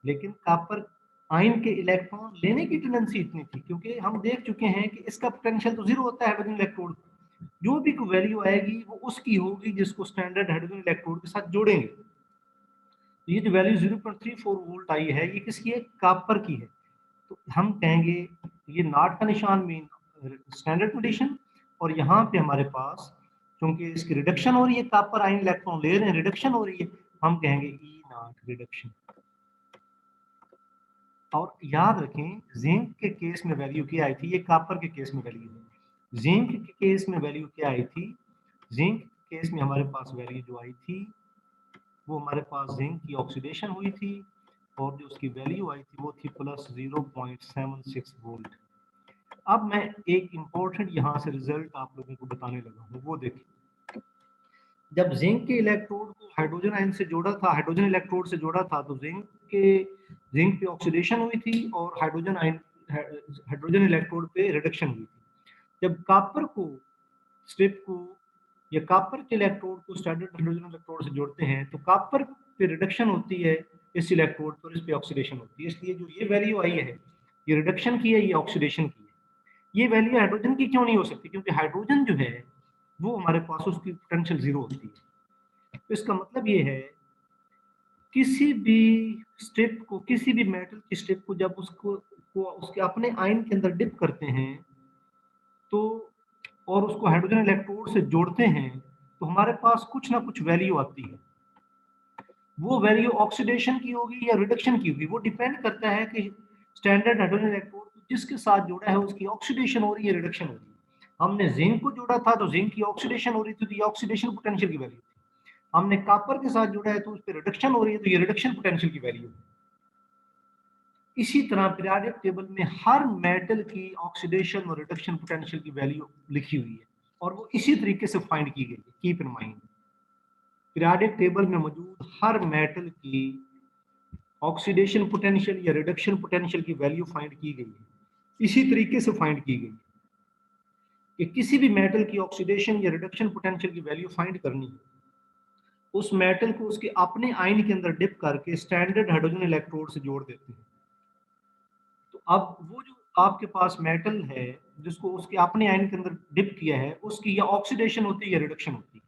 लेकिन कॉपर आयन के इलेक्ट्रॉन लेने की टेंडेंसी इतनी थी, क्योंकि हम देख चुके हैं कि इसका पोटेंशियल तो 0 होता है हाइड्रोजन इलेक्ट्रोड। जो भी कोई वैल्यू आएगी वो उसकी होगी जिसको स्टैंडर्ड हाइड्रोजन इलेक्ट्रोड के साथ जोड़ेंगे। तो ये जो वैल्यू 0.34 वोल्ट आई है, ये किसकी है? कॉपर की है। तो हम कहेंगे ये नॉट का निशान मीन स्टैंडर्ड कंडीशन, और यहाँ पे हमारे पास क्योंकि इसकी रिडक्शन हो रही है, कॉपर आयन इलेक्ट्रॉन ले रहे हैं, रिडक्शन हो रही है, हम कहेंगे ई नॉट रिडक्शन। और याद रखें जिंक के केस में वैल्यू क्या आई थी, ये कॉपर के केस में वैल्यू है। जिंक के केस में वैल्यू क्या आई थी? जिंक के केस में हमारे पास वैल्यू जो आई थी वो हमारे पास जिंक की ऑक्सीडेशन हुई थी, और जो उसकी वैल्यू आई थी वो थी प्लस 0.76 वोल्ट। अब मैं एक इंपॉर्टेंट यहाँ से रिजल्ट आप लोगों को बताने लगा हूँ, वो देखिए। जब जिंक के इलेक्ट्रोड को हाइड्रोजन आयन से जोड़ा था, हाइड्रोजन इलेक्ट्रोड से जोड़ा था, तो जिंक पे ऑक्सीडेशन हुई थी और हाइड्रोजन इलेक्ट्रोड पे रिडक्शन हुई थी। जब कॉपर को स्ट्रिप को या कॉपर के इलेक्ट्रोड को स्टैंडर्ड हाइड्रोजन इलेक्ट्रोड से जोड़ते हैं, तो कॉपर पे रिडक्शन होती है इस इलेक्ट्रोड पर, इस पे ऑक्सीडेशन होती है। इसलिए जो ये वैल्यू आई है, ये रिडक्शन की है, ये ऑक्सीडेशन की है। ये वैल्यू हाइड्रोजन की क्यों नहीं हो सकती? क्योंकि हाइड्रोजन जो है वो हमारे पास उसकी पोटेंशियल 0 होती है। तो इसका मतलब ये है किसी भी स्ट्रिप को, किसी भी मेटल की स्ट्रिप को जब उसको उसके अपने आयन के अंदर डिप करते हैं, तो और उसको हाइड्रोजन इलेक्ट्रोड से जोड़ते हैं, तो हमारे पास कुछ ना कुछ वैल्यू आती है। वो वैल्यू ऑक्सीडेशन की होगी या रिडक्शन की होगी, वो डिपेंड करता है कि स्टैंडर्ड हाइड्रोजन इलेक्ट्रोड जिसके साथ जोड़ा है उसकी ऑक्सीडेशन हो रही है, रिडक्शन हो रही है। हमने जिंक को जोड़ा था तो जिंक की ऑक्सीडेशन हो रही थी, तो ये ऑक्सीडेशन पोटेंशियल की वैल्यू थी। हमने कॉपर के साथ जोड़ा है तो उस पर रिडक्शन हो रही है, तो ये रिडक्शन पोटेंशियल की वैल्यू है। इसी तरह पीरियोडिक टेबल में हर मेटल की ऑक्सीडेशन और रिडक्शन पोटेंशियल की वैल्यू लिखी हुई है, और वो इसी तरीके से फाइंड की गई है। Keep in mind periodic table में मौजूद हर मेटल की ऑक्सीडेशन पोटेंशियल या रिडक्शन पोटेंशियल की वैल्यू फाइंड की गई है, इसी तरीके से फाइंड की गई है कि किसी भी मेटल की ऑक्सीडेशन या रिडक्शन पोटेंशियल की वैल्यू फाइंड करनी है, उस मेटल को उसके अपने आयन के अंदर डिप करके स्टैंडर्ड हाइड्रोजन इलेक्ट्रोड से जोड़ देते हैं। तो अब वो जो आपके पास मेटल है जिसको उसके अपने आयन के अंदर डिप किया है, उसकी या ऑक्सीडेशन होती है या रिडक्शन होती है,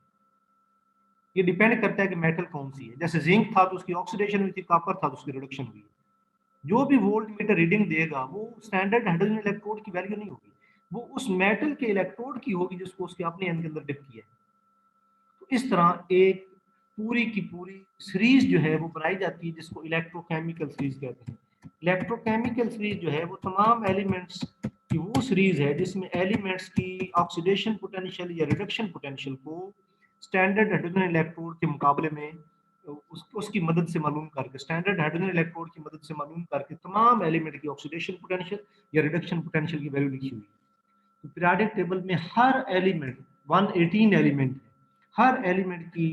ये डिपेंड करता है कि मेटल कौन सी है। जैसे जिंक था तो उसकी ऑक्सीडेशन हुई थी, कॉपर था तो उसकी रिडक्शन हुई। जो भी वोल्ट मीटर रीडिंग देगा वो स्टैंडर्ड हाइड्रोजन इलेक्ट्रोड की वैल्यू नहीं होगी, वो उस मेटल के इलेक्ट्रोड की होगी जिसको उसके अपने आयन के अंदर डिप किया है। तो इस तरह एक पूरी की पूरी सीरीज जो है वो बनाई जाती है, जिसको इलेक्ट्रोकेमिकल सीरीज कहते हैं। इलेक्ट्रोकेमिकल सीरीज जो है वो तमाम एलिमेंट्स कि वो सीरीज है जिसमें एलिमेंट्स की ऑक्सीडेशन पोटेंशियल या रिडक्शन पोटेंशियल को स्टैंडर्ड हाइड्रोजन इलेक्ट्रोड के मुकाबले में उसकी मदद से मालूम करके, स्टैंडर्ड हाइड्रोजन इलेक्ट्रोड की मदद से मालूम करके तमाम एलिमेंट की ऑक्सीडेशन पोटेंशियल या रिडक्शन पोटेंशियल की वैल्यू लिखी हुई है। तो पीरियोडिक टेबल में हर एलिमेंट 118 एलिमेंट है, हर एलिमेंट की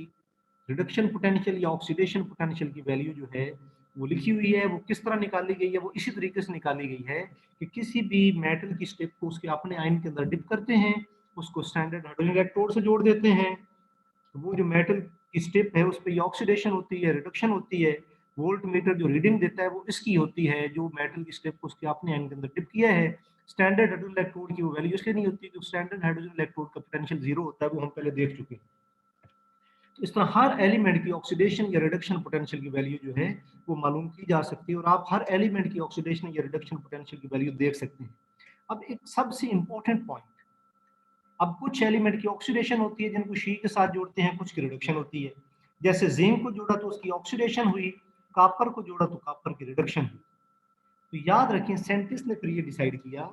रिडक्शन पोटेंशियल या ऑक्सीडेशन पोटेंशियल की वैल्यू जो है वो लिखी हुई है। वो किस तरह निकाली गई है, वो इसी तरीके से निकाली गई है कि किसी भी मेटल की स्टेप को उसके अपने आयन के अंदर डिप करते हैं, उसको स्टैंडर्ड हाइड्रोजन इलेक्ट्रोड से जोड़ देते हैं, तो वो जो मेटल की स्टेप है उस पर ऑक्सीडेशन होती है, रिडक्शन होती है। वोल्ट मीटर जो रीडिंग देता है वो इसकी होती है, जो मेटल की स्टेप को उसके अपने आयन के अंदर डिप किया है। स्टैंडर्ड हाइड्रोजन इलेक्ट्रोड की वो वैल्यू इसलिए नहीं होती, तो स्टैंडर्ड हाइड्रोजन इलेक्ट्रोड का पोटेंशियल जीरो होता है, वो हम पहले देख चुके हैं। तो इस तरह हर एलिमेंट की ऑक्सीडेशन या रिडक्शन पोटेंशियल की वैल्यू जो है वो मालूम की जा सकती है, और आप हर एलिमेंट की ऑक्सीडेशन या रिडक्शन पोटेंशियल की वैल्यू देख सकते हैं। अब एक सबसे इंपॉर्टेंट पॉइंट, अब कुछ एलिमेंट की ऑक्सीडेशन होती है जिनको शी के साथ जोड़ते हैं, कुछ की रिडक्शन होती है। जैसे जिंक को जोड़ा तो उसकी ऑक्सीडेशन हुई, कॉपर को जोड़ा तो कॉपर की रिडक्शन हुई। तो याद रखें, साइंटिस्ट ने फिर ये डिसाइड किया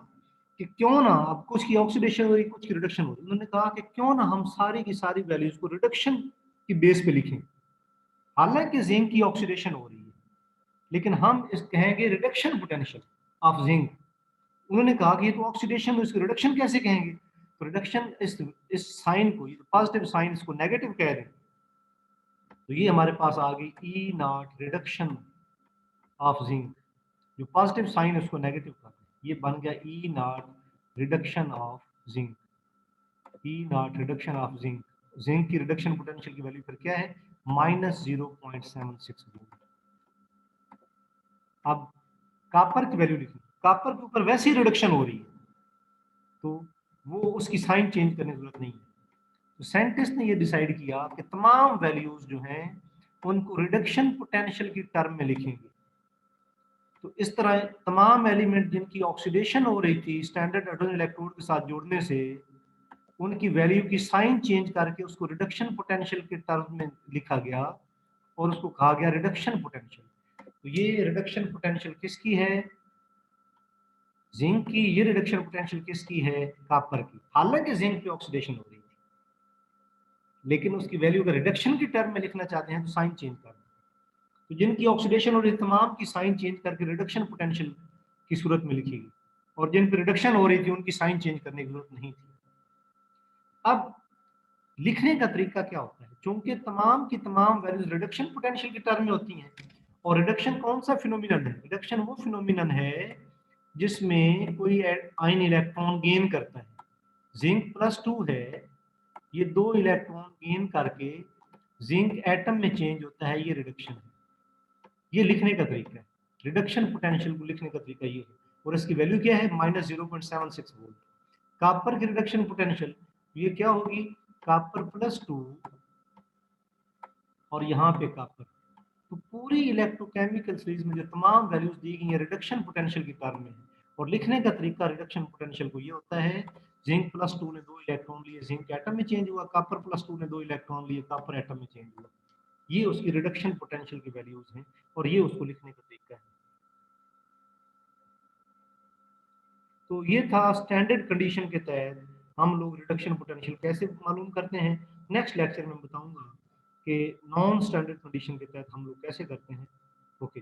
कि क्यों ना, अब कुछ की ऑक्सीडेशन हो रही, कुछ की रिडक्शन हो रही, उन्होंने कहा कि क्यों ना हम सारी की सारी वैल्यूज को रिडक्शन की बेस पे लिखें। हालांकि जिंक की ऑक्सीडेशन हो रही है, लेकिन हम इस कहेंगे रिडक्शन पोटेंशियल ऑफ जिंक। उन्होंने कहा कि ये तो ऑक्सीडेशन है, इसको रिडक्शन कैसे कहेंगे? तो रिडक्शन इस साइन को, पॉजिटिव साइन इसको नेगेटिव कह रहे हैं। तो ये हमारे पास आ गई E naught reduction of zinc, जो पॉजिटिव साइन है उसको नेगेटिव कर दें, ये बन गया E naught reduction of zinc. E naught reduction of zinc, zinc की रिडक्शन पोटेंशियल की वैल्यू फिर क्या है? -0.76 वोल्ट। अब कॉपर की वैल्यू लिखी, कॉपर के ऊपर वैसे ही रिडक्शन हो रही है, तो वो उसकी साइन चेंज करने की जरूरत नहीं है। तो साइंटिस्ट ने ये डिसाइड किया कि तमाम वैल्यूज जो हैं उनको रिडक्शन पोटेंशियल की टर्म में लिखेंगे। तो इस तरह तमाम एलिमेंट जिनकी ऑक्सीडेशन हो रही थी स्टैंडर्ड हाइड्रोजन इलेक्ट्रोड के साथ जोड़ने से, उनकी वैल्यू की साइन चेंज करके उसको रिडक्शन पोटेंशियल के टर्म में लिखा गया और उसको कहा गया रिडक्शन पोटेंशियल। तो ये रिडक्शन पोटेंशियल किसकी है? जिंक की। ये रिडक्शन पोटेंशियल किसकी है? कॉपर की। हालांकि जिंक की ऑक्सीडेशन हो रही थी, लेकिन उसकी वैल्यू का रिडक्शन की टर्म में लिखना चाहते हैं तो साइन चेंज कर दें। तो जिनकी ऑक्सीडेशन हो रही थी तमाम की साइन चेंज करके रिडक्शन पोटेंशियल की सूरत में लिखेगी, और जिन पर रिडक्शन हो रही थी उनकी साइन चेंज करने की जरूरत नहीं थी। अब लिखने का तरीका क्या होता है? चूंकि तमाम की तमाम वैल्यूज रिडक्शन पोटेंशियल की टर्म में होती हैं, और रिडक्शन कौन सा फिनोमिनन है? रिडक्शन वो फिनोमिनन है जिसमें कोई आयन इलेक्ट्रॉन गेन करता है। जिंक +2 है, ये 2 इलेक्ट्रॉन गेन करके जिंक एटम में चेंज होता है, ये रिडक्शन है। ये लिखने का तरीका है, रिडक्शन पोटेंशियल को लिखने का तरीका ये है, और इसकी वैल्यू क्या है? -0.76 वोल्ट। कॉपर की रिडक्शन पोटेंशियल ये क्या होगी? कॉपर +2 और यहाँ पे कॉपर। तो पूरी इलेक्ट्रोकेमिकल सीरीज में जो तमाम वैल्यूज दी गई है रिडक्शन पोटेंशियल की टर्म में है, और लिखने का तरीका रिडक्शन पोटेंशियल को ये होता है, जिंक +2 ने 2 इलेक्ट्रॉन लिए, जिंक एटम में चेंज हुआ, कॉपर +2 ने 2 इलेक्ट्रॉन लिए, कॉपर एटम में चेंज हुआ। ये उसकी रिडक्शन पोटेंशियल की वैल्यूज हैं, और ये उसको लिखने का तरीका है। तो ये था स्टैंडर्ड कंडीशन के तहत हम लोग रिडक्शन पोटेंशियल कैसे मालूम करते हैं। नेक्स्ट लेक्चर में बताऊंगा कि नॉन स्टैंडर्ड कंडीशन के तहत हम लोग कैसे करते हैं। ओके।